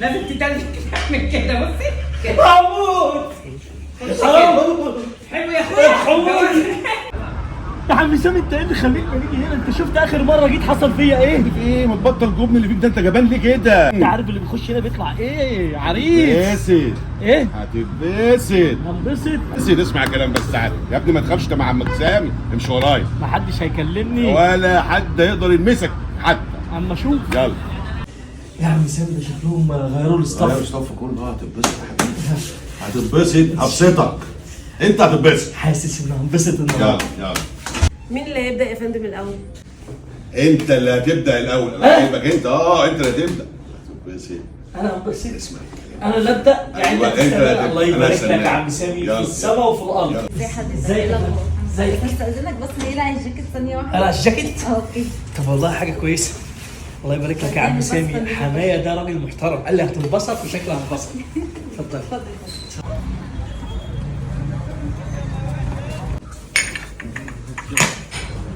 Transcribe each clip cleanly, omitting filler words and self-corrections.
لازم تتلج من كده. بصي كده. هموت. حلو يا اخويا. يا عم سامي انت ايه اللي خليك نيجي هنا؟ انت شفت اخر مره جيت حصل فيا ايه؟ ايه ما تبطل الجبن اللي فيك ده، انت جبان ليه كده؟ انت عارف اللي بيخش هنا بيطلع ايه؟ عريس. هتتبسط. ايه؟ هتتبسط. هنبسط. بس اسمع الكلام بس تعالى يا ابني، ما تخافش انت مع عمك سامي، امشي ورايا محدش هيكلمني ولا حد يقدر يلمسك حتى. اما اشوف. يلا يا عم سامي ده شكلهم غيروا الاسطف. الصف كله هتتبسط يا حبيبي، هتتبسط، هبسطك، انت هتتبسط. حاسس ان هنبسط النهارده. يلا مين اللي هيبدأ يا فندم الأول؟ انت اللي هتبدا الاول. انا عايزك انت انت اللي هتبدا. هتتبسط. انا هنبسط. اسمع انا اللي ابدا يعني. أيوة، أنت اللي هتبدأ. الله يبارك لك أنا يا عم سامي، في يلا. السماء وفي الارض. ازي حضرتك؟ ازيك يا فندم؟ ازيك؟ استأذنك بس هيقلع الجاكيت ثانية واحدة. قلع الجاكيت؟ اوكي. طب والله حاجه كويسه. الله يبارك لك يا عم سامي. حمايه ده راجل محترم، قال لي هتنبسط وشكلها هتنبسط. اتفضل. اتفضل.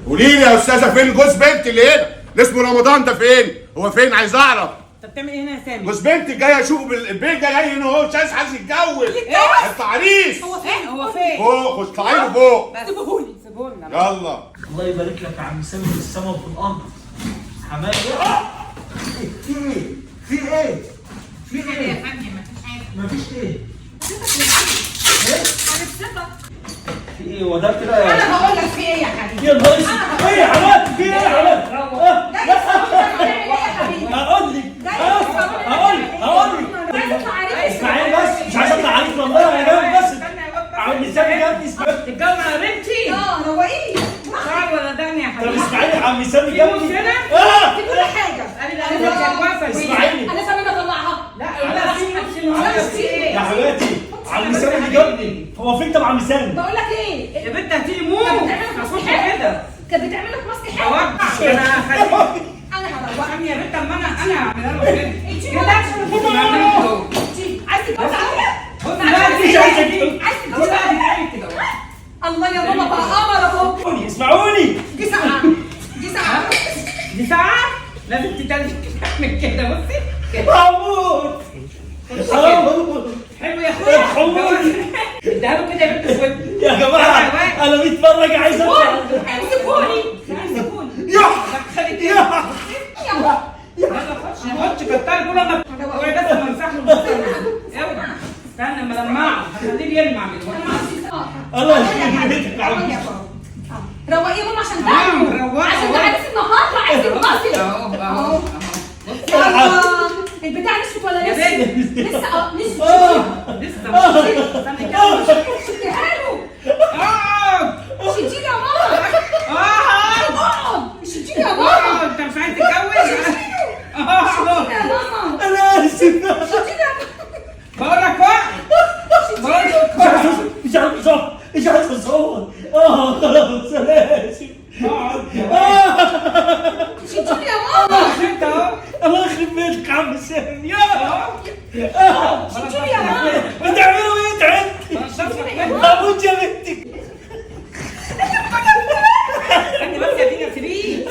قولي لي يا استاذه، فين جوز بنت اللي هنا؟ اللي اسمه رمضان ده فين؟ هو فين؟ عايز اعرف. انت بتعمل ايه هنا يا سامي؟ جوز بنت جاي اشوفه البيت جاي هنا اهو، مش عايز حد يتجوز. انت عريس. هو فين؟ هو فين؟ فوق، خش طلعي له فوق. سيبهولي سيبهولي. يلا. الله يبارك لك يا عم سامي، في السماء وفي الارض. حمايه في ايه؟ في ايه؟ في ايه؟ يا فندم مفيش حاجه. مفيش ايه؟ هنكسبك. في ايه؟ هو ده كده يا انا بقول لك في ايه يا حبيبي؟ يا نهار اسود. ايه يا حماد؟ في ايه يا حماد؟ جاي تسألني هنعمل ايه يا حبيبي؟ هقول لك هقول لك عايز اطلع عليك. اسمعيني بس، مش عايز اطلع عليك والله يا جماعه. بس عم سامي جابني. اسمعي. تتجوز على بنتي؟ روقيه. شعر ولا دم يا طب حبيبي؟ اسمعيني، عم سامي في جابني. مشكلة؟ في كل حاجة. قال لي انا مش واقفه فيها. اسمعيني انا سامي اطلعها. لا لا في ايه؟ يا حبيبتي، عم سامي اللي جابني. هو فين طب عم سامي؟ بقول لك ايه؟ يا بنت هتيجي موت. هخش كده. كانت بتعمل لك ماسك حلو. اوقع انا هخليك. انا هروقك. يا بنت اما انا هعملها له كده. انت كده عايز تتجوز عليا؟ بص بقى مش عايزة كده. عايز بص تتجوز بقى عليا؟ بتعمل كده. الله يا ماما بقى قمر اهو. اسمعوني. دي ساعة. دي ساعة. دي ساعة لازم تتلج من كده. بصي كده. هموت. حلو يا اخويا. حمود. اديها له كده يا بنت اسود. يا جماعه انا متفرج عايز اطلع. امسكوني. سيبوني. يا يلا خش كتر كل ما هو بس ما امسح له اوعى. استنى اما لمعه هخليه يلمع من هنا. الله يخليك يا عم. روقيه ماما عشان تعمل. عشان ده عايز النهارده عايز ينبسط. اهو يلا. البتاع نشفت ولا يا لسه؟ بنت. لسه نشفت. لسه استنى كده. شديها له. اقعد شديني يا ماما. اقعد اقعد. شديني يا ماما. اقعد. انت مش عايز تتجوز؟ اقعد. يا ماما. انا اسف. شديني يا ماما. بقول لك اقعد. بقول لك اقعد. مش عارف اصور. مش عارف اصور. خلاص انا اسف. اقعد. شديني يا ماما. انت اهو. الله يخرب بيتك يا عم سامي. شديني يا ماما. بتعملوا ايه؟ تعبت. هموت يا بنتي. استني بس يا دينا سيبيه.